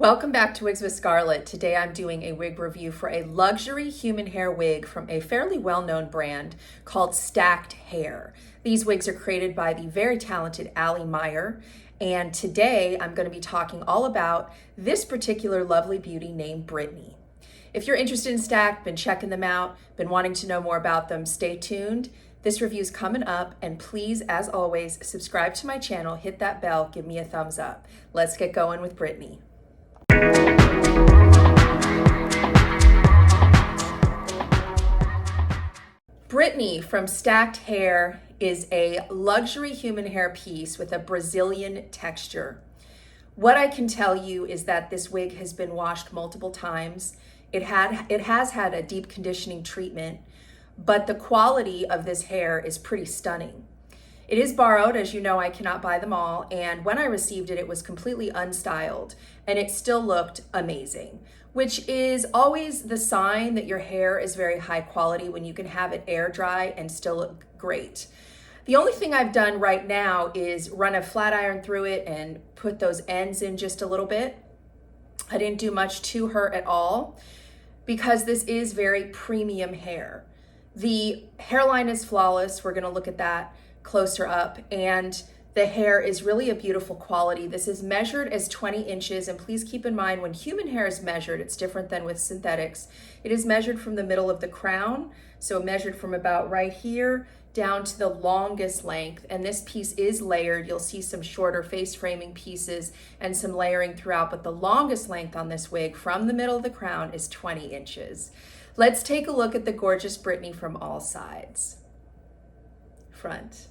Welcome back to Wigs with Scarlett. Today I'm doing a wig review for a luxury human hair wig from a fairly well-known brand called Stacked Hair. These wigs are created by the very talented Allie Meyer, and today I'm going to be talking all about this particular lovely beauty named Brittany. If you're interested in Stacked, been checking them out, been wanting to know more about them, stay tuned. This review is coming up, and please, as always, subscribe to my channel, hit that bell, give me a thumbs up. Let's get going with Brittany. Brittany from Stacked Hair is a luxury human hair piece with a Brazilian texture. What I can tell you is that this wig has been washed multiple times. It has had a deep conditioning treatment, but the quality of this hair is pretty stunning. It is borrowed, as you know, I cannot buy them all, and when I received it, it was completely unstyled, and it still looked amazing, which is always the sign that your hair is very high quality when you can have it air dry and still look great. The only thing I've done right now is run a flat iron through it and put those ends in just a little bit. I didn't do much to her at all because this is very premium hair. The hairline is flawless. We're going to look at that closer up, and the hair is really a beautiful quality. This is measured as 20 inches, and please keep in mind when human hair is measured, it's different than with synthetics. It is measured from the middle of the crown, so measured from about right here down to the longest length, and this piece is layered. You'll see some shorter face framing pieces and some layering throughout, but the longest length on this wig from the middle of the crown is 20 inches. Let's take a look at the gorgeous Brittany from all sides. Front,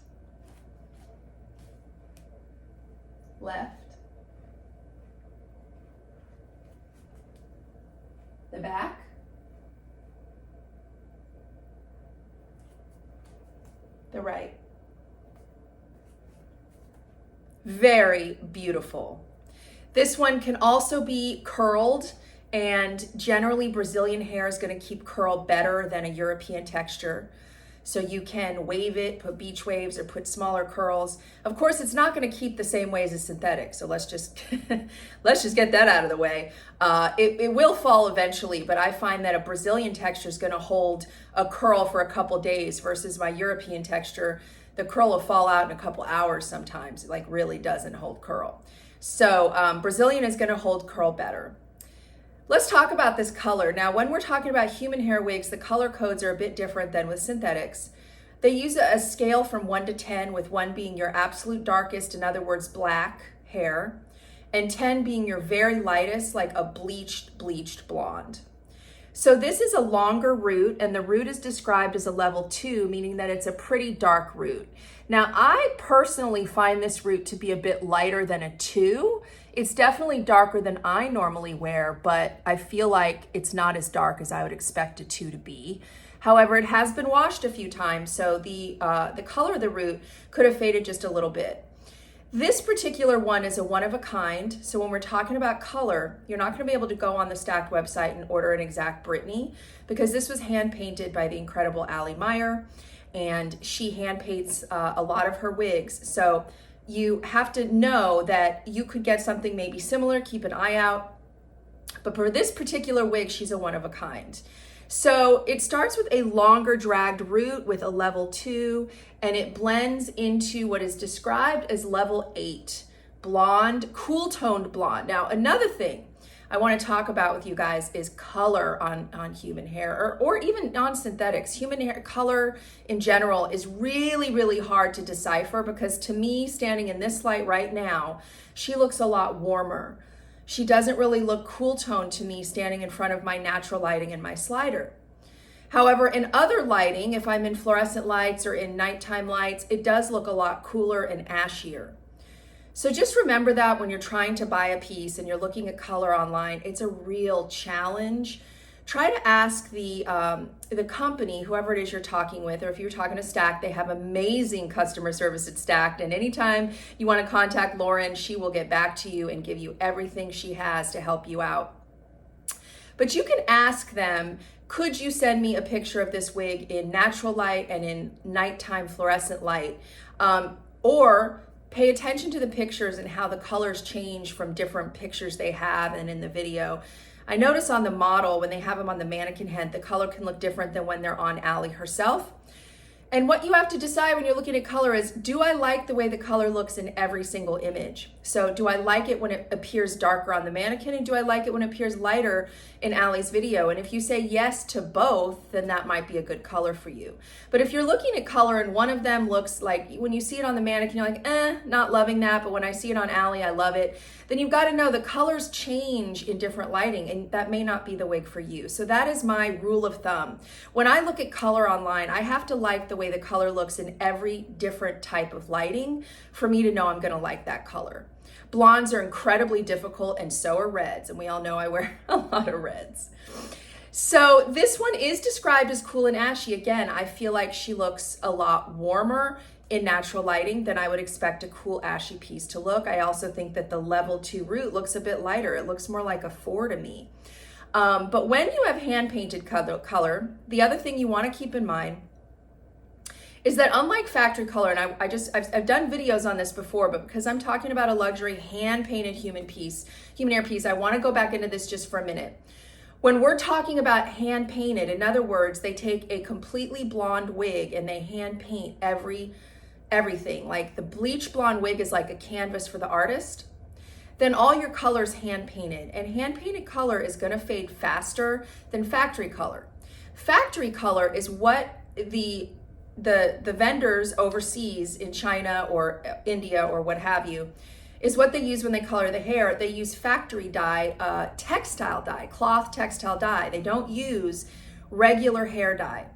left, the back, the right. Very beautiful. This one can also be curled, and generally Brazilian hair is going to keep curl better than a European texture. So you can wave it, put beach waves, or put smaller curls. Of course, it's not going to keep the same waves as synthetic, so let's just get that out of the way. It will fall eventually, but I find that a Brazilian texture is going to hold a curl for a couple days versus my European texture. The curl will fall out in a couple hours sometimes. It like really doesn't hold curl. So Brazilian is going to hold curl better. Let's talk about this color. Now, when we're talking about human hair wigs, the color codes are a bit different than with synthetics. They use a scale from 1 to 10, with 1 being your absolute darkest, in other words, black hair, and 10 being your very lightest, like a bleached blonde. So this is a longer root, and the root is described as a level 2, meaning that it's a pretty dark root. Now, I personally find this root to be a bit lighter than a 2. It's definitely darker than I normally wear, but I feel like it's not as dark as I would expect a 2 to be. However, it has been washed a few times, so the color of the root could have faded just a little bit. This particular one is a one of a kind, so when we're talking about color, you're not going to be able to go on the Stacked website and order an exact Brittany, because this was hand painted by the incredible Allie Meyer, and she hand paints a lot of her wigs. So you have to know that you could get something maybe similar, keep an eye out. But for this particular wig, she's a one of a kind. So it starts with a longer dragged root with a level 2, and it blends into what is described as level 8, blonde, cool toned blonde. Now, another thing I want to talk about with you guys is color on human hair, or even non-synthetics. Human hair color in general is really, really hard to decipher, because to me, standing in this light right now, she looks a lot warmer. She doesn't really look cool toned to me standing in front of my natural lighting and my slider. However, in other lighting, if I'm in fluorescent lights or in nighttime lights, it does look a lot cooler and ashier. So just remember that when you're trying to buy a piece and you're looking at color online, it's a real challenge. Try to ask the company, whoever it is you're talking with, or if you're talking to Stacked, they have amazing customer service at Stacked. And anytime you want to contact Lauren, she will get back to you and give you everything she has to help you out. But you can ask them, could you send me a picture of this wig in natural light and in nighttime fluorescent light? Or pay attention to the pictures and how the colors change from different pictures they have and in the video. I notice on the model, when they have them on the mannequin head, the color can look different than when they're on Allie herself. And what you have to decide when you're looking at color is, do I like the way the color looks in every single image? So do I like it when it appears darker on the mannequin, and do I like it when it appears lighter in Allie's video? And if you say yes to both, then that might be a good color for you. But if you're looking at color and one of them looks like, when you see it on the mannequin, you're like, not loving that, but when I see it on Allie, I love it, then you've got to know the colors change in different lighting, and that may not be the wig for you. So that is my rule of thumb. When I look at color online, I have to like the way the color looks in every different type of lighting for me to know I'm going to like that color. Blondes are incredibly difficult, and so are reds, and we all know I wear a lot of reds. So this one is described as cool and ashy. Again, I feel like she looks a lot warmer in natural lighting than I would expect a cool ashy piece to look. I also think that the level 2 root looks a bit lighter. It looks more like a 4 to me. But when you have hand painted color, the other thing you want to keep in mind is that unlike factory color, and I've done videos on this before, but because I'm talking about a luxury hand painted human hair piece, I want to go back into this just for a minute. When we're talking about hand painted, in other words, they take a completely blonde wig and they hand paint everything. Like the bleach blonde wig is like a canvas for the artist. Then all your colors hand painted, and hand painted color is going to fade faster than factory color. Factory color is what the vendors overseas in China or India or what have you, is what they use when they color the hair. They use factory dye, textile dye, cloth textile dye. They don't use regular hair dye.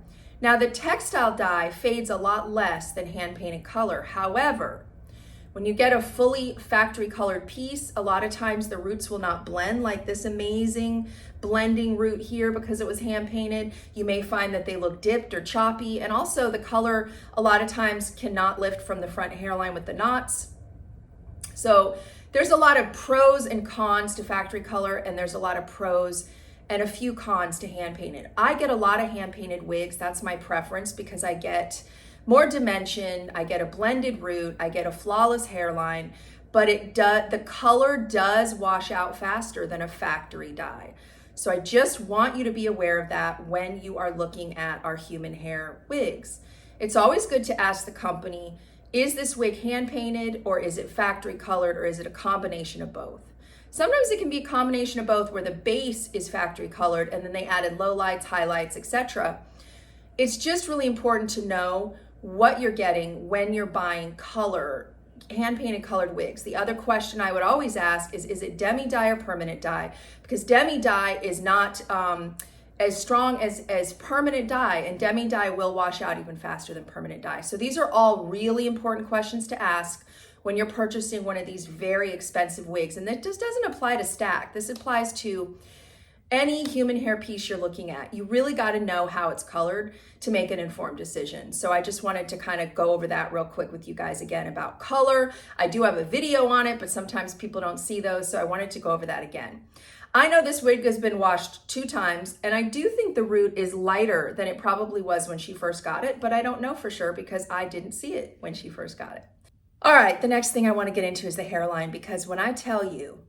Now the textile dye fades a lot less than hand painted color. However, when you get a fully factory colored piece, a lot of times the roots will not blend like this amazing blending root here because it was hand painted. You may find that they look dipped or choppy, and also the color a lot of times cannot lift from the front hairline with the knots. So there's a lot of pros and cons to factory color, and there's a lot of pros and a few cons to hand painted. I get a lot of hand painted wigs. That's my preference because I get more dimension, I get a blended root, I get a flawless hairline, but the color does wash out faster than a factory dye. So I just want you to be aware of that when you are looking at our human hair wigs. It's always good to ask the company, is this wig hand painted, or is it factory colored, or is it a combination of both? Sometimes it can be a combination of both where the base is factory colored and then they added lowlights, highlights, etc. It's just really important to know what you're getting when you're buying hand painted colored wigs. The other question I would always ask is it demi dye or permanent dye? Because demi dye is not as strong as permanent dye, and demi dye will wash out even faster than permanent dye. So these are all really important questions to ask when you're purchasing one of these very expensive wigs. And that just doesn't apply to stack. This applies to any human hair piece you're looking at. You really got to know how it's colored to make an informed decision. So I just wanted to kind of go over that real quick with you guys again about color. I do have a video on it, but sometimes people don't see those, so I wanted to go over that again. I know this wig has been washed 2 times, and I do think the root is lighter than it probably was when she first got it, but I don't know for sure because I didn't see it when she first got it. All right, the next thing I want to get into is the hairline, because when I tell you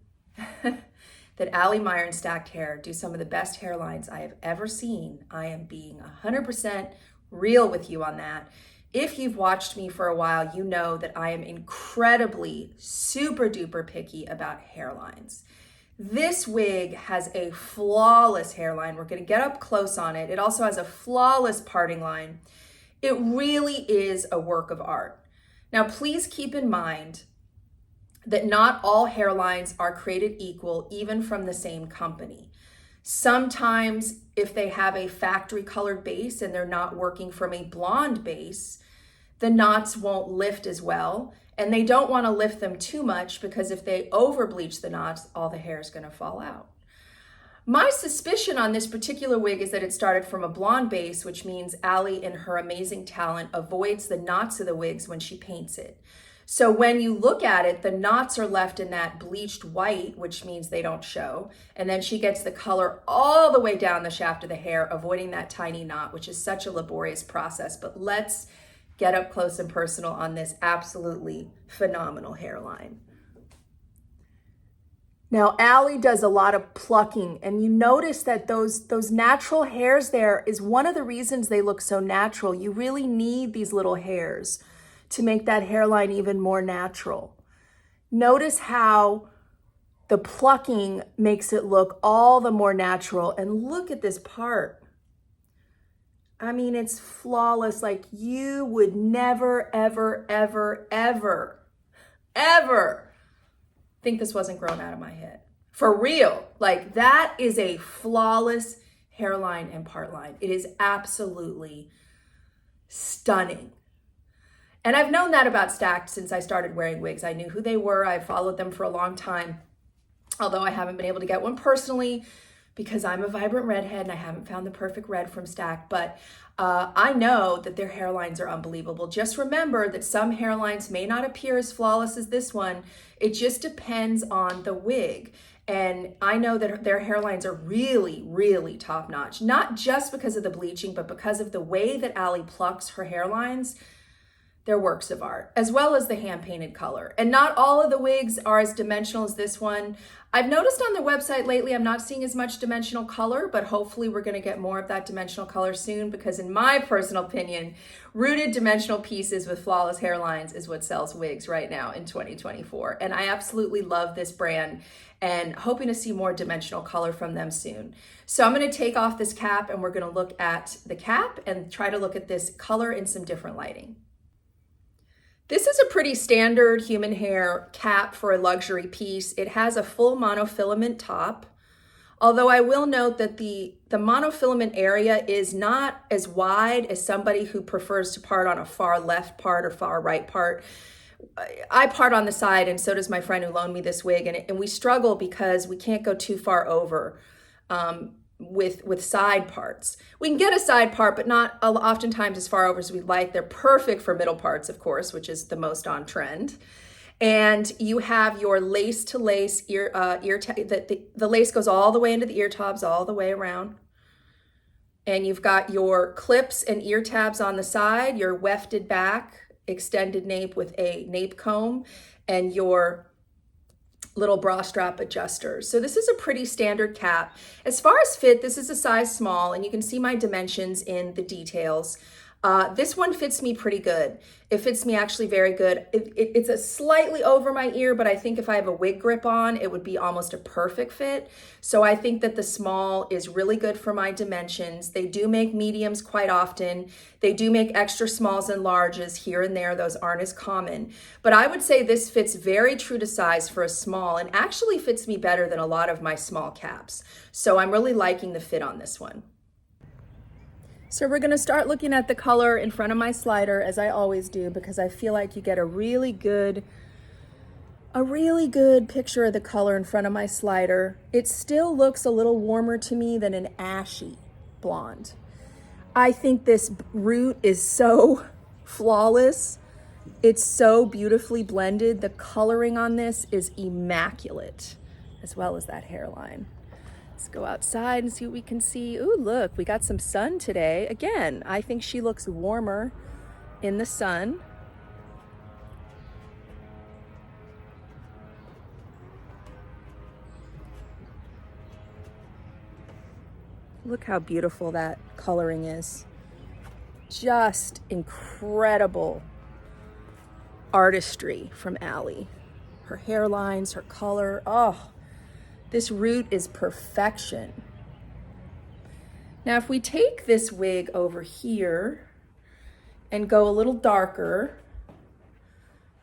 that Allie Meyer and Stacked Hair do some of the best hairlines I have ever seen, I am being 100% real with you on that. If you've watched me for a while, you know that I am incredibly super duper picky about hairlines. This wig has a flawless hairline. We're going to get up close on it. It also has a flawless parting line. It really is a work of art. Now, please keep in mind that not all hairlines are created equal, even from the same company. Sometimes if they have a factory colored base and they're not working from a blonde base, the knots won't lift as well. And they don't want to lift them too much because if they over bleach the knots, all the hair is going to fall out. My suspicion on this particular wig is that it started from a blonde base, which means Allie, in her amazing talent, avoids the knots of the wigs when she paints it. So when you look at it, the knots are left in that bleached white, which means they don't show. And then she gets the color all the way down the shaft of the hair, avoiding that tiny knot, which is such a laborious process. But let's get up close and personal on this absolutely phenomenal hairline. Now, Allie does a lot of plucking, and you notice that those natural hairs there is one of the reasons they look so natural. You really need these little hairs to make that hairline even more natural. Notice how the plucking makes it look all the more natural. And look at this part. I mean, it's flawless. Like, you would never, ever, ever, ever, ever think this wasn't grown out of my head. For real. Like, that is a flawless hairline and part line. It is absolutely stunning. And I've known that about Stacked since I started wearing wigs. I knew who they were. I followed them for a long time, although I haven't been able to get one personally because I'm a vibrant redhead and I haven't found the perfect red from Stacked. But I know that their hairlines are unbelievable. Just remember that some hairlines may not appear as flawless as this one. It just depends on the wig. And I know that their hairlines are really, really top notch, not just because of the bleaching, but because of the way that Allie plucks her hairlines. They're works of art, as well as the hand-painted color. And not all of the wigs are as dimensional as this one. I've noticed on their website lately, I'm not seeing as much dimensional color, but hopefully we're gonna get more of that dimensional color soon, because in my personal opinion, rooted dimensional pieces with flawless hairlines is what sells wigs right now in 2024. And I absolutely love this brand and hoping to see more dimensional color from them soon. So I'm gonna take off this cap and we're gonna look at the cap and try to look at this color in some different lighting. This is a pretty standard human hair cap for a luxury piece. It has a full monofilament top, although I will note that the monofilament area is not as wide as somebody who prefers to part on a far left part or far right part. I part on the side, and so does my friend who loaned me this wig, and we struggle because we can't go too far over with side parts. We can get a side part, but not oftentimes as far over as we'd like. They're perfect for middle parts, of course, which is the most on trend. And you have your lace to lace the lace goes all the way into the ear tabs, all the way around. And you've got your clips and ear tabs on the side, your wefted back, extended nape with a nape comb, and your little bra strap adjusters. So this is a pretty standard cap. As far as fit, this is a size small, and you can see my dimensions in the details. This one fits me pretty good. It fits me actually very good. It's a slightly over my ear, but I think if I have a wig grip on, it would be almost a perfect fit. So I think that the small is really good for my dimensions. They do make mediums quite often. They do make extra smalls and larges here and there. Those aren't as common. But I would say this fits very true to size for a small and actually fits me better than a lot of my small caps. So I'm really liking the fit on this one. So we're gonna start looking at the color in front of my slider, as I always do, because I feel like you get a really good picture of the color in front of my slider. It still looks a little warmer to me than an ashy blonde. I think this root is so flawless. It's so beautifully blended. The coloring on this is immaculate, as well as that hairline. Let's go outside and see what we can see. Ooh, look, we got some sun today. Again, I think she looks warmer in the sun. Look how beautiful that coloring is. Just incredible artistry from Allie. Her hairlines, her color, oh. This root is perfection. Now, if we take this wig over here and go a little darker,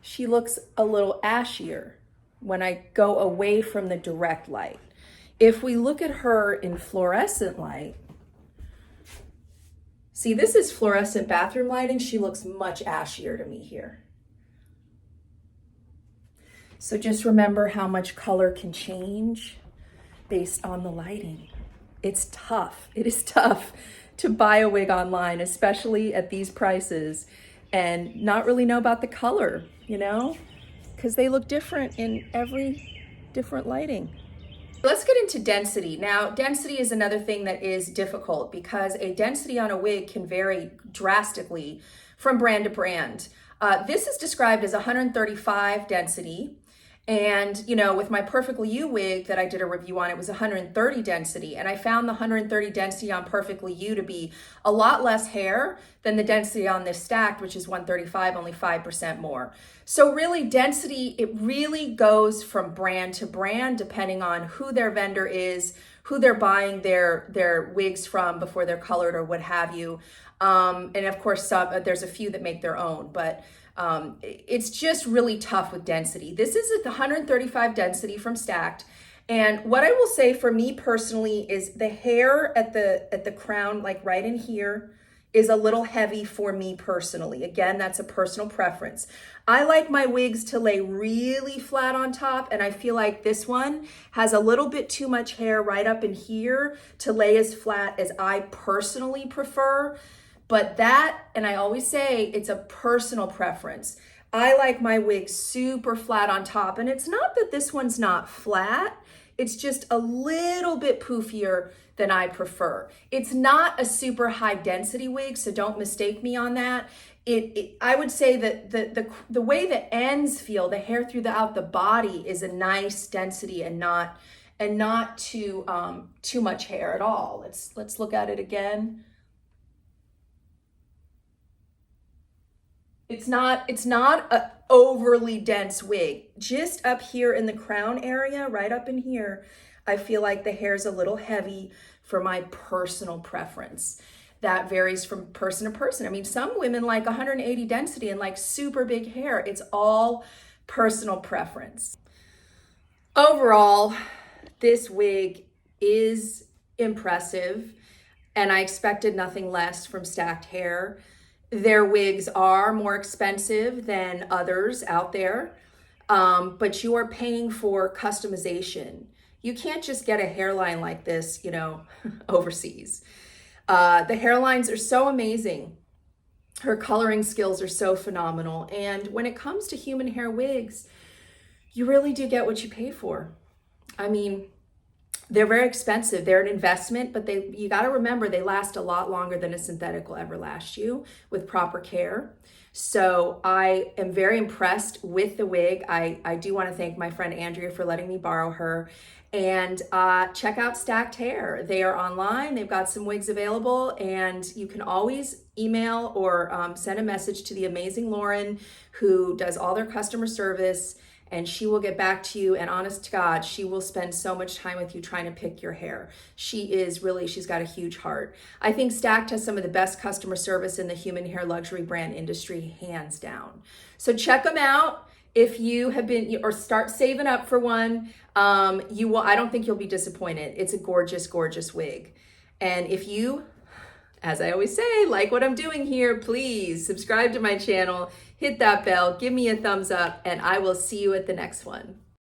she looks a little ashier when I go away from the direct light. If we look at her in fluorescent light, see, this is fluorescent bathroom lighting. She looks much ashier to me here. So just remember how much color can change based on the lighting. It's tough. It is tough to buy a wig online, especially at these prices, and not really know about the color, you know, because they look different in every different lighting. Let's get into density. Now, density is another thing that is difficult because a density on a wig can vary drastically from brand to brand. This is described as 135 density. And, you know, with my Perfectly You wig that I did a review on, it was 130 density. And I found the 130 density on Perfectly You to be a lot less hair than the density on this stacked, which is 135, only 5% more. So really density, it really goes from brand to brand, depending on who their vendor is, who they're buying their wigs from before they're colored or what have you. And of course, there's a few that make their own, but it's just really tough with density. This is at the 135 density from Stacked. And what I will say for me personally is the hair at the crown, like right in here, is a little heavy for me personally. Again, that's a personal preference. I like my wigs to lay really flat on top, and I feel like this one has a little bit too much hair right up in here to lay as flat as I personally prefer. But that, and I always say, it's a personal preference. I like my wig super flat on top, and it's not that this one's not flat, it's just a little bit poofier than I prefer. It's not a super high density wig, so don't mistake me on that. I would say that the way the ends feel, the hair throughout the body, is a nice density and not too much hair at all. Let's look at it again. It's not an overly dense wig. Just up here in the crown area, right up in here, I feel like the hair's a little heavy for my personal preference. That varies from person to person. I mean, some women like 180 density and like super big hair. It's all personal preference. Overall, this wig is impressive, and I expected nothing less from Stacked Hair. Their wigs are more expensive than others out there, but you are paying for customization. You can't just get a hairline like this, you know, overseas. The hairlines are so amazing. Her coloring skills are so phenomenal. And when it comes to human hair wigs, you really do get what you pay for. I mean, they're very expensive. They're an investment, but you got to remember they last a lot longer than a synthetic will ever last you with proper care. So I am very impressed with the wig. I do want to thank my friend Andrea for letting me borrow her. And check out Stacked Hair. They are online. They've got some wigs available, and you can always email or send a message to the amazing Lauren, who does all their customer service, and she will get back to you. And honest to God, she will spend so much time with you trying to pick your hair. She's got a huge heart. I think Stacked has some of the best customer service in the human hair luxury brand industry, hands down. So check them out. If you have been, or start saving up for one, you will, I don't think you'll be disappointed. It's a gorgeous, gorgeous wig. And if you, as I always say, like what I'm doing here, please subscribe to my channel, hit that bell, give me a thumbs up, and I will see you at the next one.